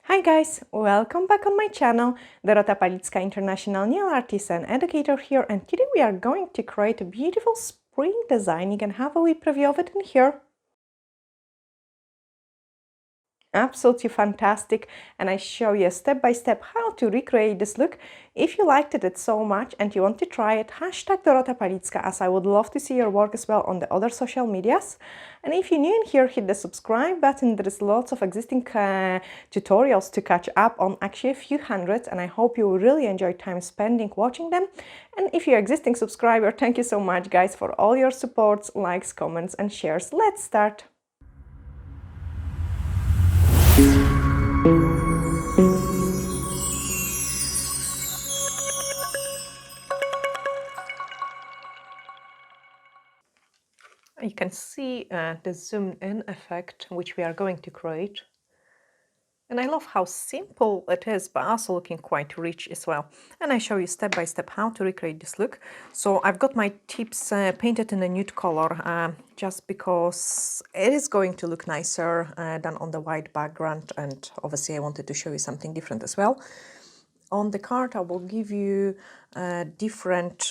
Hi guys, welcome back on my channel. Dorota Palicka, International Nail Artist and Educator here, and today we are going to create a beautiful spring design. You can have a wee preview of it in here. Absolutely fantastic, and I show you step by step how to recreate this look. If you liked it so much and you want to try it, hashtag Dorota Palicka, as I would love to see your work as well on the other social medias. And if you're new in here, hit the subscribe button. There is lots of existing tutorials to catch up on, actually a few hundreds, and I hope you will really enjoy time spending watching them. And if you're an existing subscriber, thank you so much guys for all your supports, likes, comments and shares. Let's start. You can see the zoomed in effect which we are going to create. And I love how simple it is, but also looking quite rich as well. And I show you step by step how to recreate this look. So I've got my tips painted in a nude color, just because it is going to look nicer than on the white background. And obviously I wanted to show you something different as well. On the card I will give you different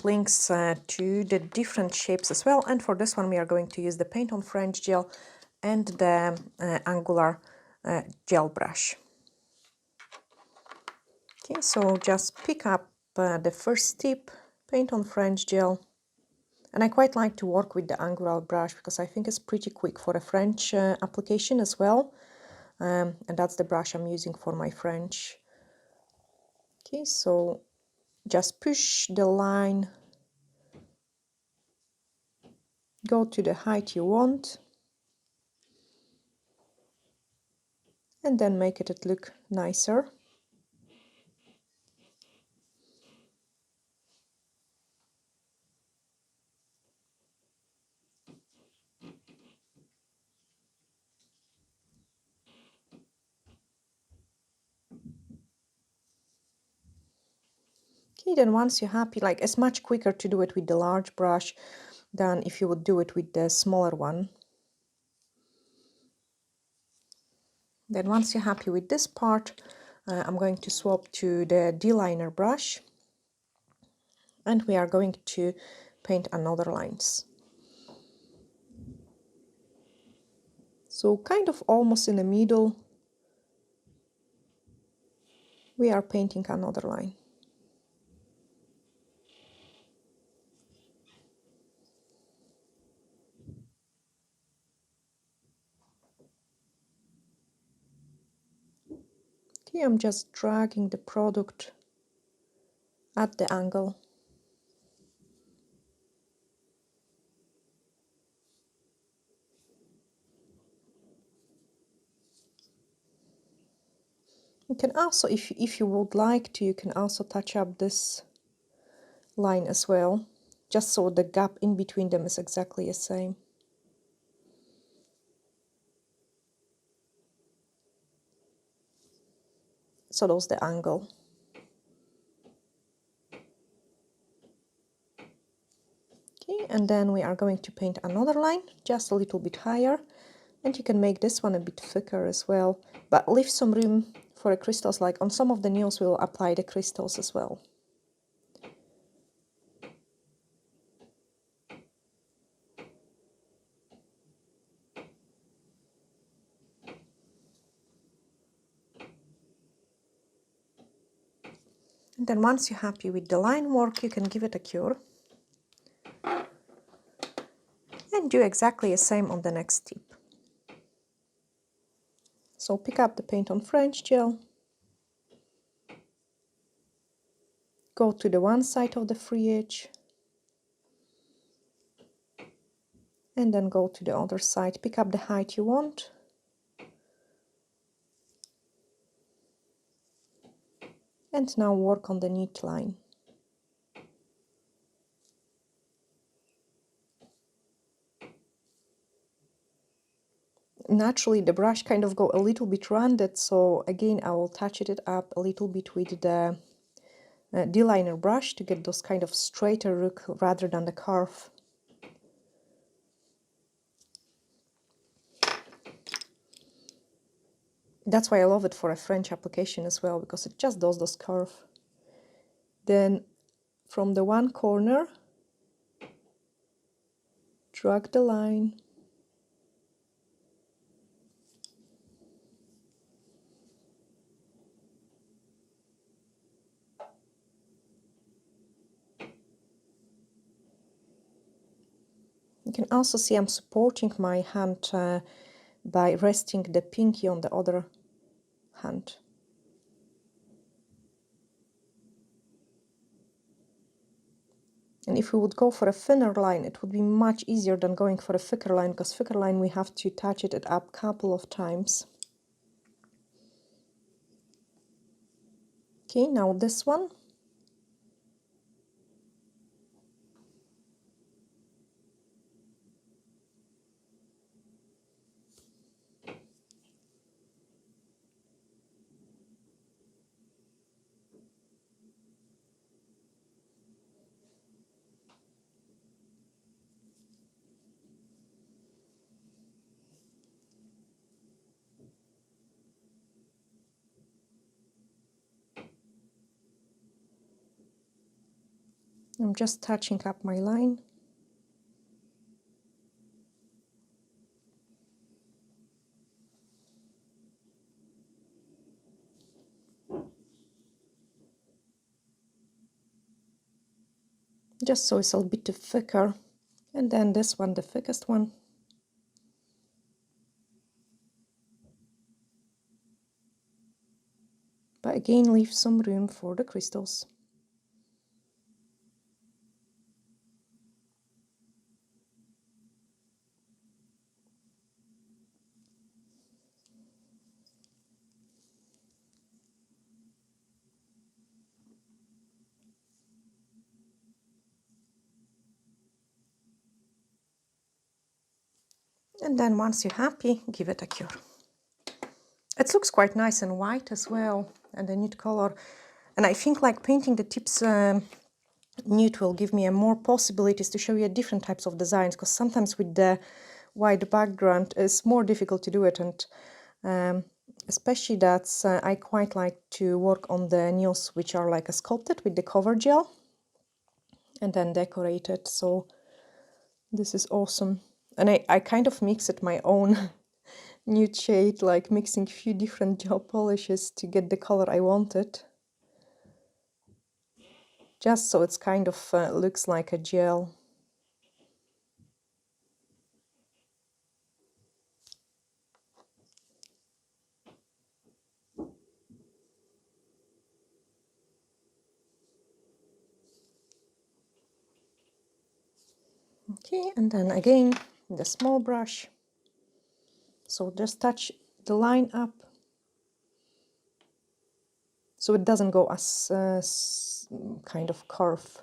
links to the different shapes as well. And for this one we are going to use the paint on French gel and the angular gel brush. Okay, so just pick up the first tip, paint on French gel, and I quite like to work with the angular brush because I think it's pretty quick for a French application as well, and that's the brush I'm using for my French. Okay, so just push the line, go to the height you want, and then make it look nicer. Okay, then once you're happy, like it's much quicker to do it with the large brush than if you would do it with the smaller one. Then once you're happy with this part, I'm going to swap to the D-liner brush, and we are going to paint another lines. So kind of almost in the middle, we are painting another line. Okay, I'm just dragging the product at the angle. You can also, if you would like to, you can also touch up this line as well, just so the gap in between them is exactly the same. So that's the angle. Okay, and then we are going to paint another line just a little bit higher, and you can make this one a bit thicker as well, but leave some room for the crystals. Like on some of the nails we'll apply the crystals as well. And then once you're happy with the line work, you can give it a cure and do exactly the same on the next tip. So pick up the paint on French gel, go to the one side of the free edge, and then go to the other side, pick up the height you want, and now work on the neat line. Naturally the brush kind of go a little bit rounded, so again I will touch it up a little bit with the D-liner brush to get those kind of straighter look rather than the curve. That's why I love it for a French application as well, because it just does this curve. Then from the one corner, drag the line. You can also see I'm supporting my hand by resting the pinky on the other hand. And if we would go for a thinner line, it would be much easier than going for a thicker line, because thicker line we have to touch it up a couple of times. Okay, now this one. I'm just touching up my line. Just so it's a bit thicker. And then this one, the thickest one. But again, leave some room for the crystals. And then once you're happy, give it a cure. It looks quite nice and white as well, and a nude color. And I think like painting the tips nude will give me a more possibilities to show you different types of designs, because sometimes with the white background it's more difficult to do it. And especially that's I quite like to work on the nails which are like sculpted with the cover gel and then decorated. So this is awesome. And I kind of mix it my own nude shade, like mixing a few different gel polishes to get the color I wanted. Just so it's kind of looks like a gel. Okay, and then again the small brush. So just touch the line up so it doesn't go as kind of curve.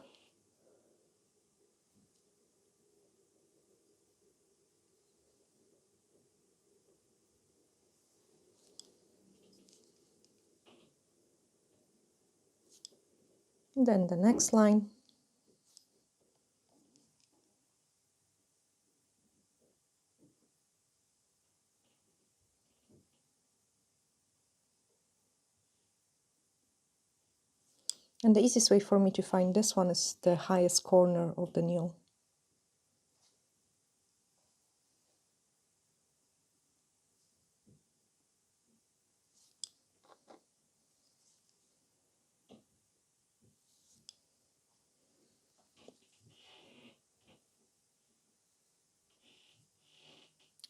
And then the next line. And the easiest way for me to find this one is the highest corner of the nail.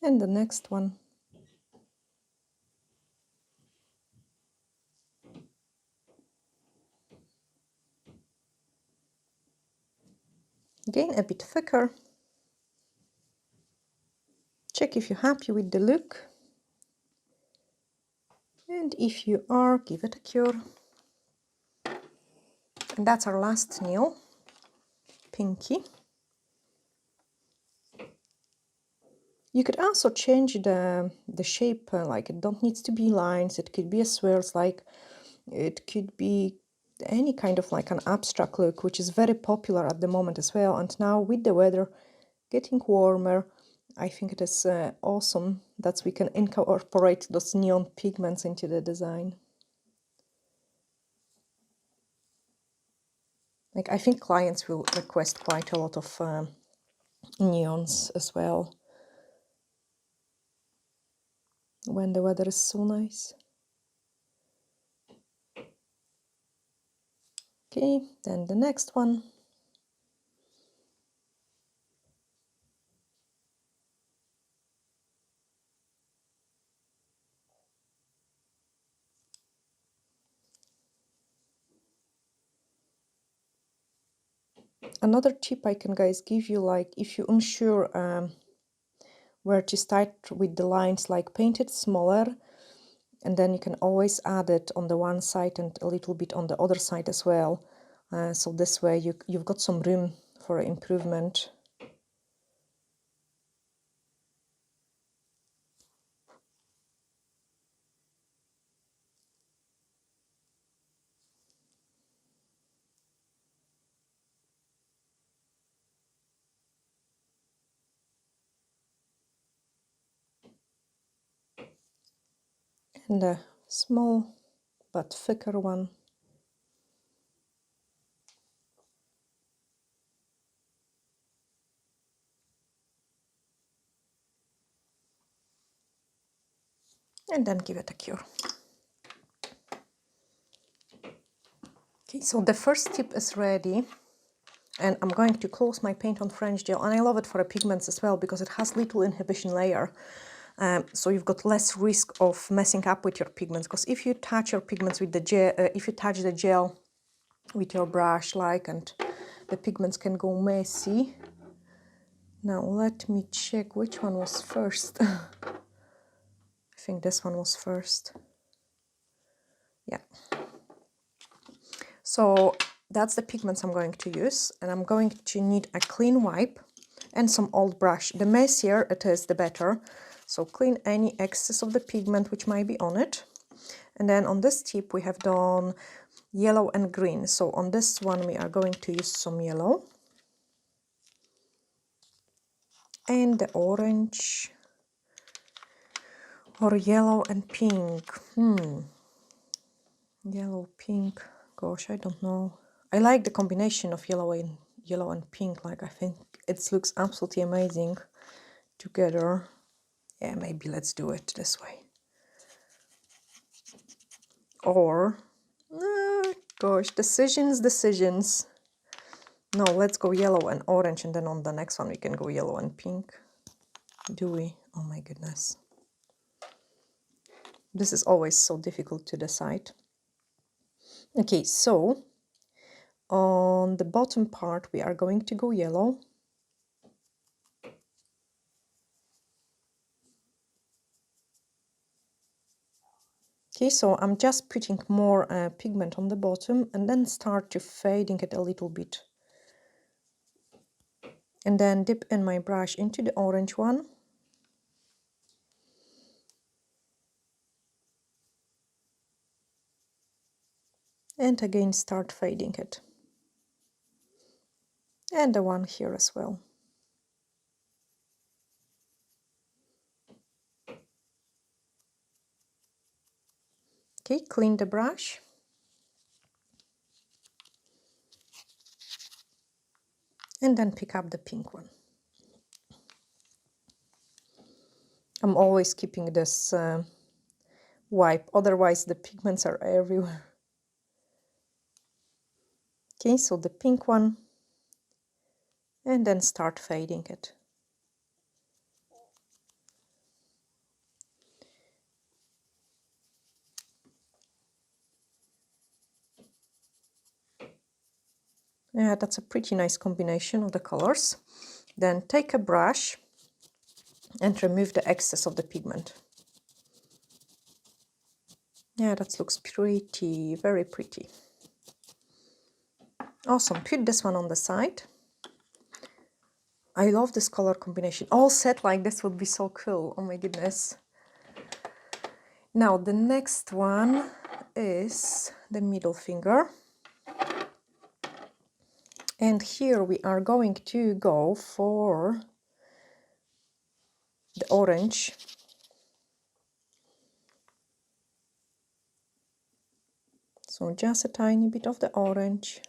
And the next one. Again, a bit thicker. Check if you're happy with the look. And if you are, give it a cure. And that's our last nail, pinky. You could also change the shape, like it don't need to be lines, it could be a swirls, like it could be any kind of like an abstract look, which is very popular at the moment as well. And now with the weather getting warmer, I think it is awesome that we can incorporate those neon pigments into the design. Like, I think clients will request quite a lot of neons as well when the weather is so nice. Okay, then the next one. Another tip I can, guys, give you, like, if you're unsure where to start with the lines, like, paint it smaller, and then you can always add it on the one side and a little bit on the other side as well. So this way you've got some room for improvement. And a small but thicker one. And then give it a cure. Okay, so the first tip is ready. And I'm going to close my paint on French gel. And I love it for the pigments as well because it has little inhibition layer. So you've got less risk of messing up with your pigments. Because if you touch your pigments with the gel, if you touch the gel with your brush, like, and the pigments can go messy. Now let me check which one was first. I think this one was first. Yeah. So that's the pigments I'm going to use, and I'm going to need a clean wipe and some old brush. The messier it is, the better. So clean any excess of the pigment which might be on it. And then on this tip we have done yellow and green. So on this one we are going to use some yellow. And the orange. Or yellow and pink. Yellow, pink. Gosh, I don't know. I like the combination of yellow and pink. Like, I think it looks absolutely amazing together. Yeah, maybe let's do it this way. Or, gosh, decisions. No, let's go yellow and orange, and then on the next one we can go yellow and pink. Do we? Oh my goodness. This is always so difficult to decide. Okay, so on the bottom part we are going to go yellow. Okay, so I'm just putting more pigment on the bottom and then start to fading it a little bit. And then dip in my brush into the orange one. And again start fading it. And the one here as well. Okay, clean the brush. And then pick up the pink one. I'm always keeping this wipe, otherwise the pigments are everywhere. Okay, so the pink one. And then start fading it. Yeah, that's a pretty nice combination of the colors. Then take a brush and remove the excess of the pigment. Yeah, that looks pretty, very pretty. Awesome, put this one on the side. I love this color combination. All set like this would be so cool. Oh my goodness. Now the next one is the middle finger. And here we are going to go for the orange. So just a tiny bit of the orange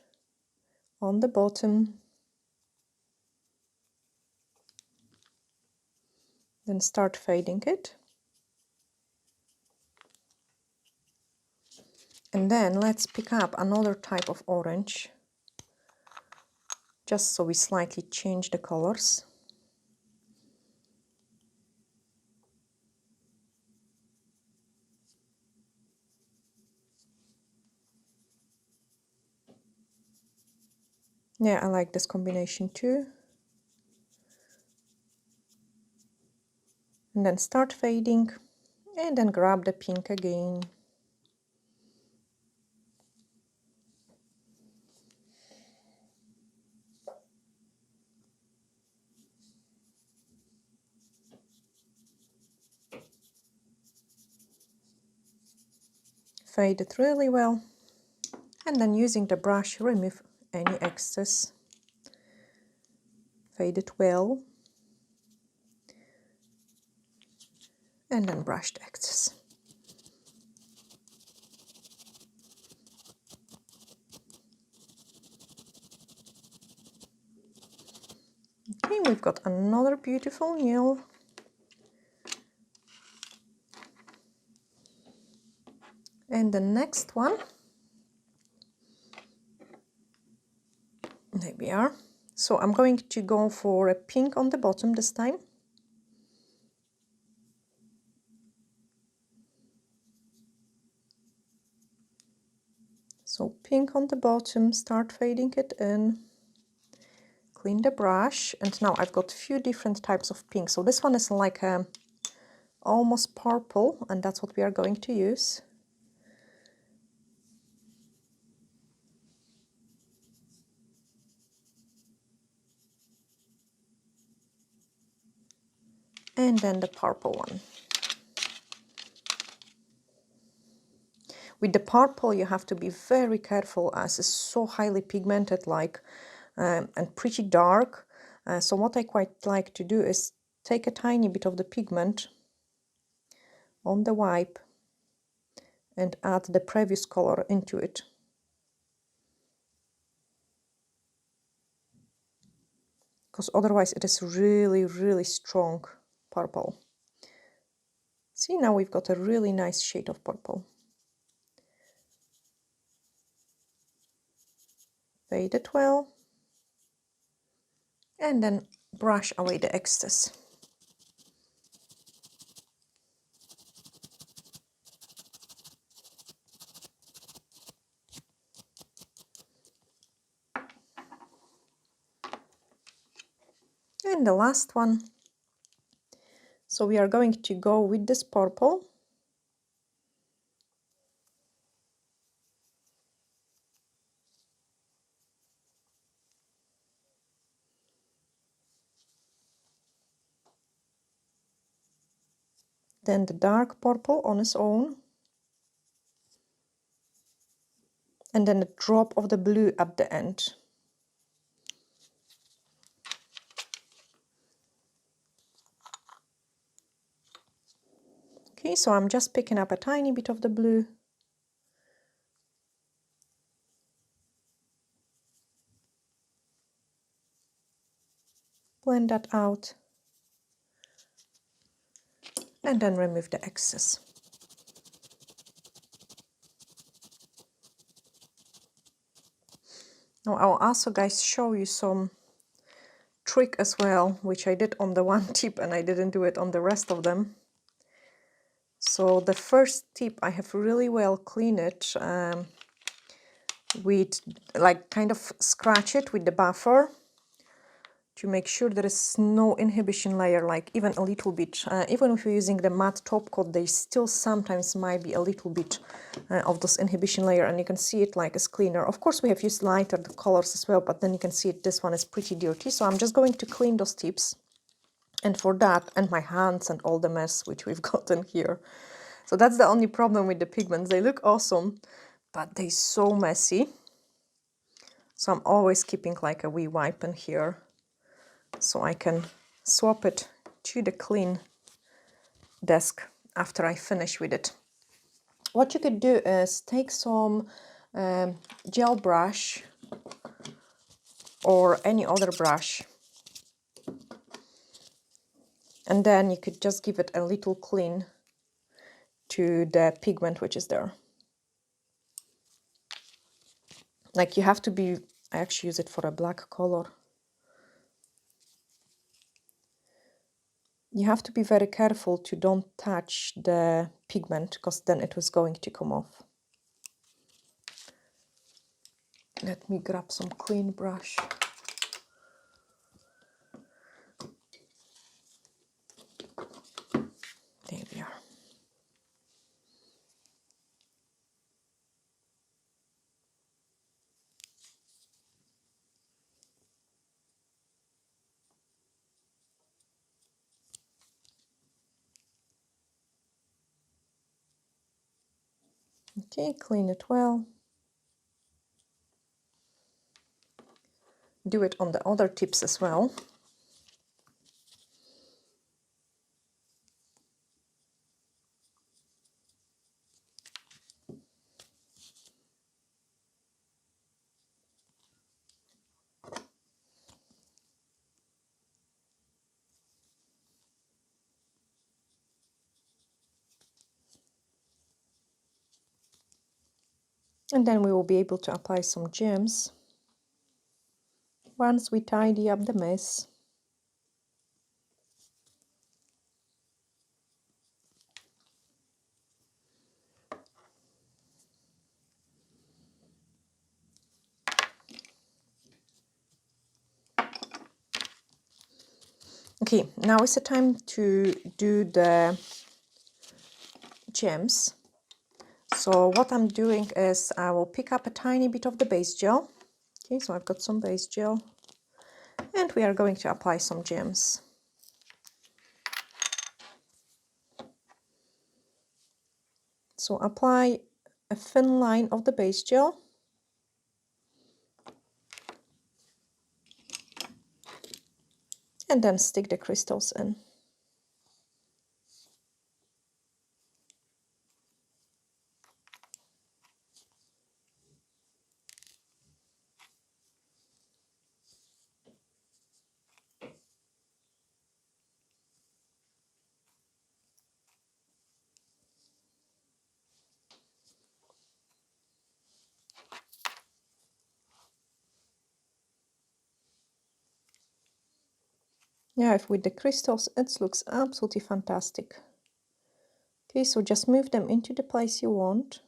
on the bottom. Then start fading it. And then let's pick up another type of orange, just so we slightly change the colors. Yeah, I like this combination too. And then start fading, and then grab the pink again. Fade it really well, and then using the brush, remove any excess. Fade it well, and then brush the excess. Okay, we've got another beautiful nail. And the next one, there we are. So I'm going to go for a pink on the bottom this time. So pink on the bottom, start fading it in, clean the brush, and now I've got a few different types of pink. So this one is like a almost purple, and that's what we are going to use. And then the purple one. With the purple you have to be very careful as it's so highly pigmented, like and pretty dark. So what I quite like to do is take a tiny bit of the pigment on the wipe and add the previous color into it. Because otherwise it is really, really strong purple. See, now we've got a really nice shade of purple. Fade it well, and then brush away the excess. And the last one. So we are going to go with this purple. Then the dark purple on its own. And then a drop of the blue at the end. Okay, so I'm just picking up a tiny bit of the blue. Blend that out. And then remove the excess. Now I'll also, guys, show you some trick as well, which I did on the one tip and I didn't do it on the rest of them. So the first tip, I have really well cleaned it with, like, kind of scratch it with the buffer to make sure there is no inhibition layer, like even a little bit. Even if you're using the matte top coat, they still sometimes might be a little bit of this inhibition layer, and you can see it like it's cleaner. Of course, we have used lighter colors as well, but then you can see it, this one is pretty dirty. So I'm just going to clean those tips. And for that, and my hands and all the mess which we've gotten here. So that's the only problem with the pigments. They look awesome, but they're so messy. So I'm always keeping like a wee wipe in here, so I can swap it to the clean desk after I finish with it. What you could do is take some gel brush or any other brush, and then you could just give it a little clean to the pigment which is there. Like, you have to be, I actually use it for a black color. You have to be very careful to don't touch the pigment, because then it was going to come off. Let me grab some clean brush. There we are. Okay, clean it well. Do it on the other tips as well. And then we will be able to apply some gems once we tidy up the mess. Okay, now is the time to do the gems. So what I'm doing is I will pick up a tiny bit of the base gel. Okay, so I've got some base gel, and we are going to apply some gems. So apply a thin line of the base gel. And then stick the crystals in. Yeah, if with the crystals, it looks absolutely fantastic. Okay, so just move them into the place you want.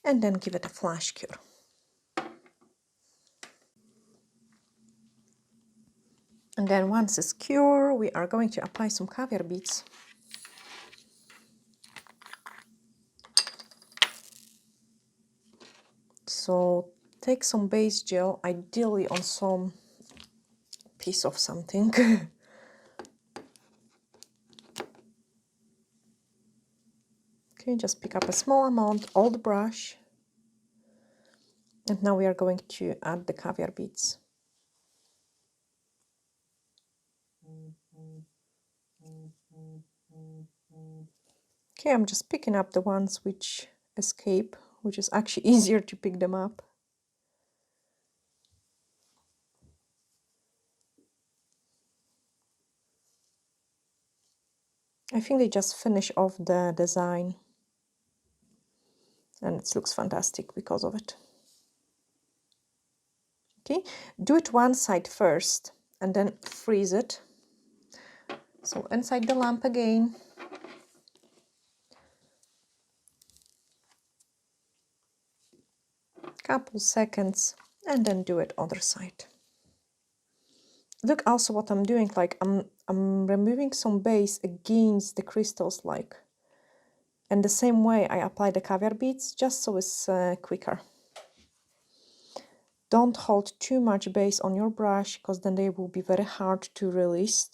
And then give it a flash cure. And then once it's cured, we are going to apply some caviar beads. So take some base gel, ideally on some piece of something. Okay, just pick up a small amount, old brush. And now we are going to add the caviar beads. Okay, I'm just picking up the ones which escape, which is actually easier to pick them up. I think they just finish off the design, and it looks fantastic because of it. Okay, do it one side first and then freeze it. So inside the lamp again. Couple seconds, and then do it other side. Look also what I'm doing, like I'm removing some base against the crystals, like, and the same way I apply the caviar beads, just so it's quicker. Don't hold too much base on your brush, because then they will be very hard to release.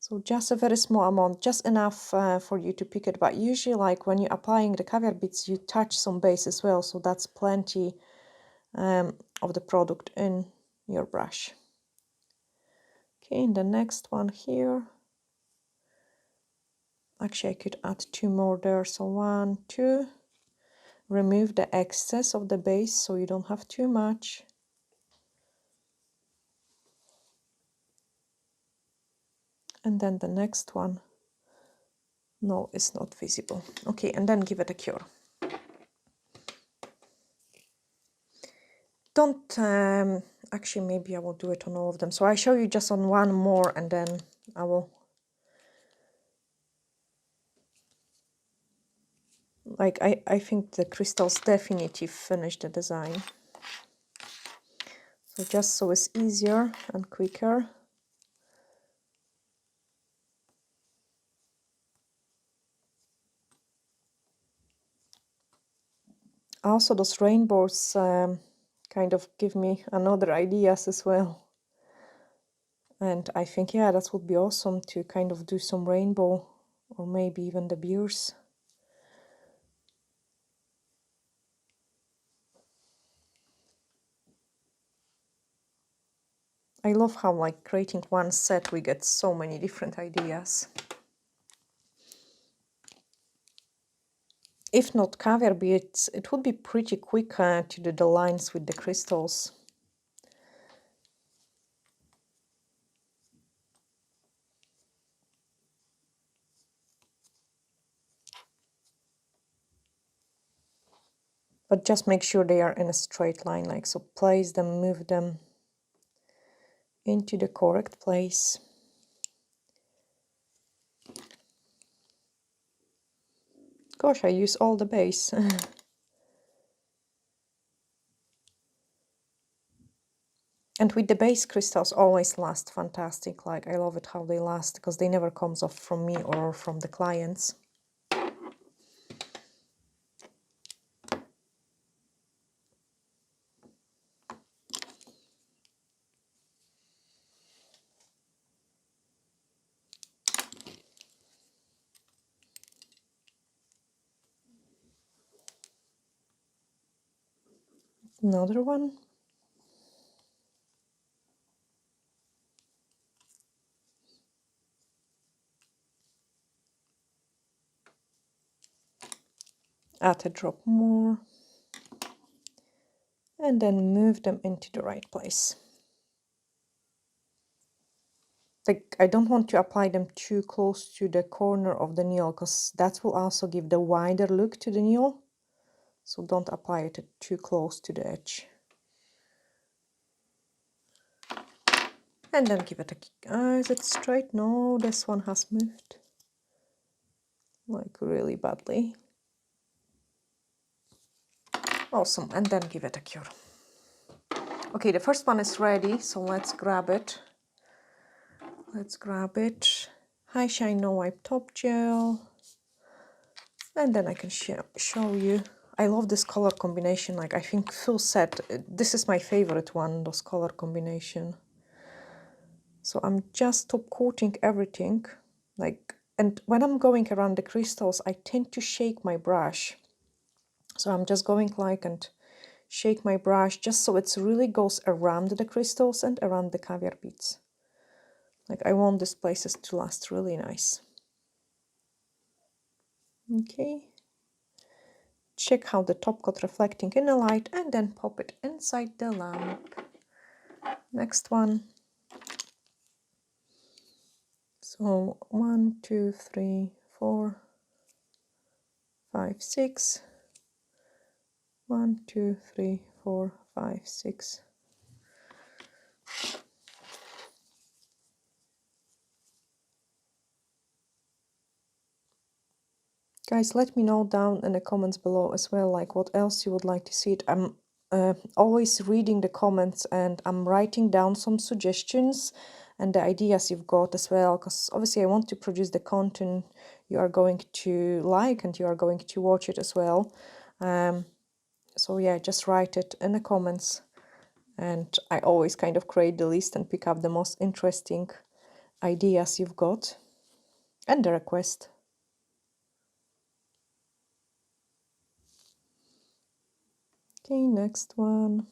So just a very small amount, just enough for you to pick it. But usually, like when you're applying the caviar beads, you touch some base as well. So that's plenty of the product in your brush. Okay, and the next one here. Actually, I could add 2 more there. So 1, 2. Remove the excess of the base so you don't have too much. And then the next one. No, it's not visible. Okay, and then give it a cure. Don't, actually, maybe I will do it on all of them. So I show you just on one more and then I will, like, I think the crystals definitely finish the design. So just so it's easier and quicker. Also, those rainbows kind of give me another ideas as well. And I think, yeah, that would be awesome to kind of do some rainbow or maybe even the beers. I love how, like, creating one set, we get so many different ideas. If not caviar beads, it would be pretty quick to do the lines with the crystals. But just make sure they are in a straight line, like so. Place them, move them into the correct place. Gosh, I use all the base. And with the base, crystals always last fantastic. Like, I love it how they last because they never comes off from me or from the clients. Another one. Add a drop more. And then move them into the right place. Like, I don't want to apply them too close to the corner of the nail because that will also give the wider look to the nail. So don't apply it too close to the edge. And then give it a... is it straight? No, this one has moved. Like, really badly. Awesome, and then give it a cure. Okay, the first one is ready, so let's grab it. Let's grab it. High Shine No Wipe Top Gel. And then I can show you. I love this color combination. Like, I think full set, this is my favorite one, those color combination. So I'm just top coating everything. Like, and when I'm going around the crystals, I tend to shake my brush. So I'm just going like and shake my brush just so it really goes around the crystals and around the caviar beads. Like, I want these places to last really nice. Okay. Check how the top coat reflecting in the light and then pop it inside the lamp. Next one. So 1, 2, 3, 4, 5, 6. 1, 2, 3, 4, 5, 6. Guys, let me know down in the comments below as well, like what else you would like to see it. I'm always reading the comments and I'm writing down some suggestions and the ideas you've got as well, because obviously I want to produce the content you are going to like and you are going to watch it as well. So yeah, just write it in the comments and I always kind of create the list and pick up the most interesting ideas you've got and the request. Okay, next one.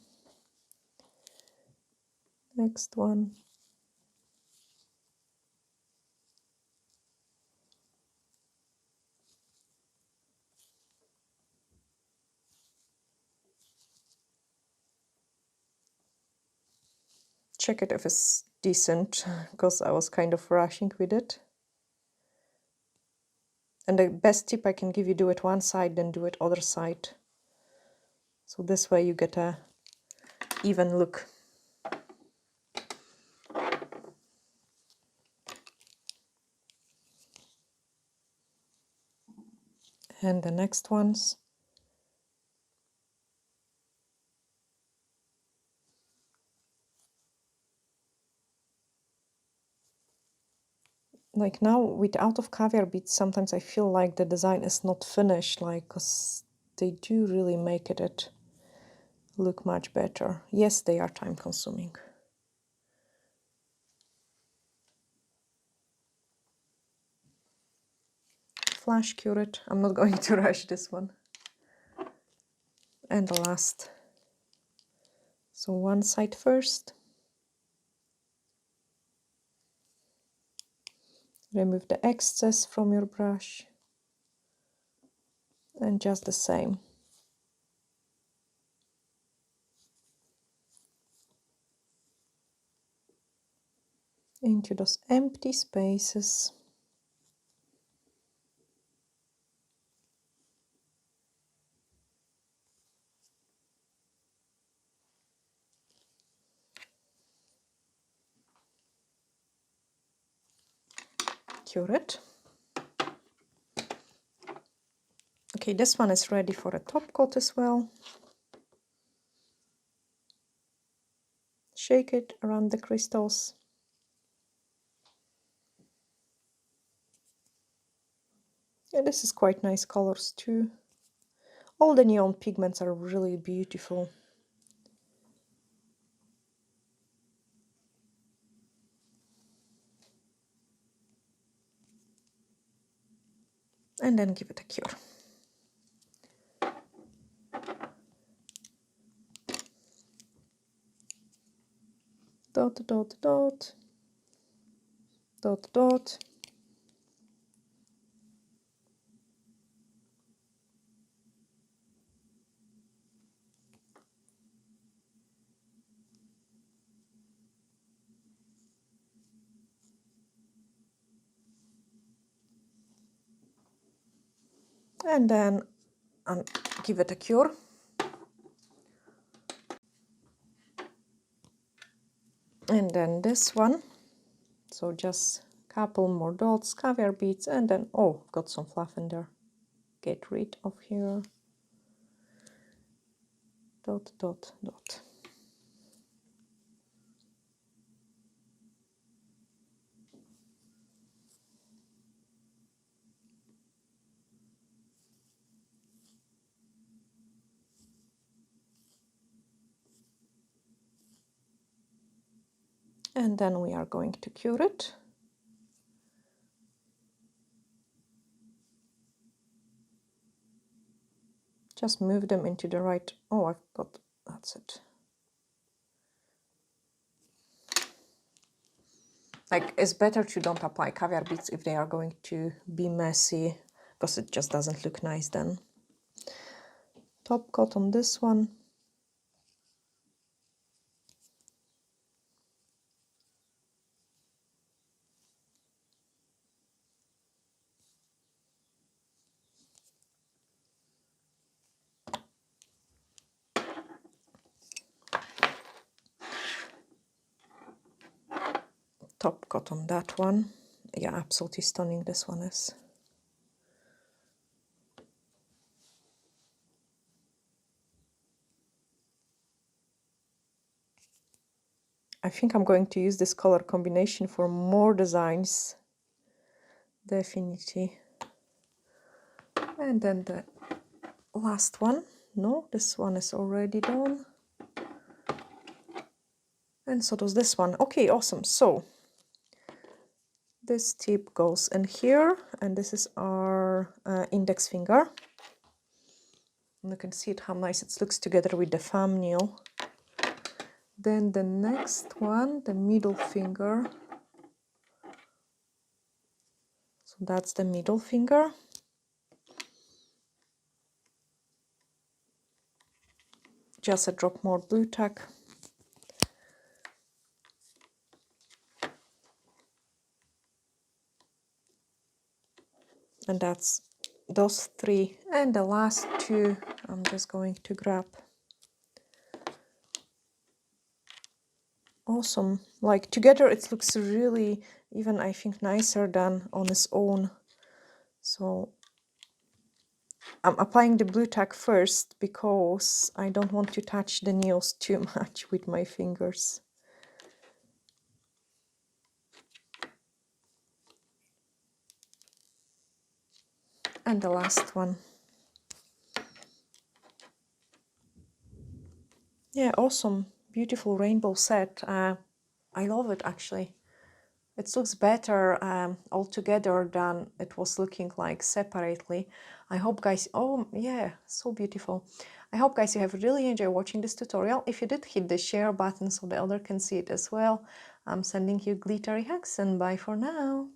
Next one. Check it if it's decent, because I was kind of rushing with it. And the best tip I can give you, do it one side, then do it other side. So this way you get a even look. And the next ones. Like now with out of caviar beads, sometimes I feel like the design is not finished, like, because they do really make it look much better. Yes, they are time consuming. Flash cure it. I'm not going to rush this one. And the last. So one side first. Remove the excess from your brush. And just the same. Into those empty spaces. Cure it. Okay, this one is ready for a top coat as well. Shake it around the crystals. Yeah, this is quite nice colors too. All the neon pigments are really beautiful. And then give it a cure. Dot, dot, dot. Dot, dot. And then give it a cure. And then this one. So just couple more dots, caviar beads, and then, oh, got some fluff in there. Get rid of here. Dot, dot, dot. And then we are going to cure it. Just move them into the right. Oh, I've got, that's it. Like, it's better to don't apply caviar beads if they are going to be messy, because it just doesn't look nice then. Top coat on this one. Top coat on that one. Yeah, absolutely stunning this one is. I think I'm going to use this color combination for more designs. Definitely. And then the last one. No, this one is already done. And so does this one. Okay, awesome. So This tip goes in here, and this is our index finger. And you can see it, how nice it looks together with the thumbnail. Then the next one, the middle finger. So that's the middle finger. Just a drop more blue tack. And that's those three. And the last two, I'm just going to grab. Awesome. Like together it looks really, even I think, nicer than on its own. So I'm applying the blue tack first because I don't want to touch the nails too much with my fingers. And the last one. Yeah, awesome. Beautiful rainbow set. I love it actually. It looks better all together than it was looking like separately. I hope guys, oh yeah, so beautiful. I hope guys you have really enjoyed watching this tutorial. If you did, hit the share button so the other can see it as well. I'm sending you glittery hugs and bye for now.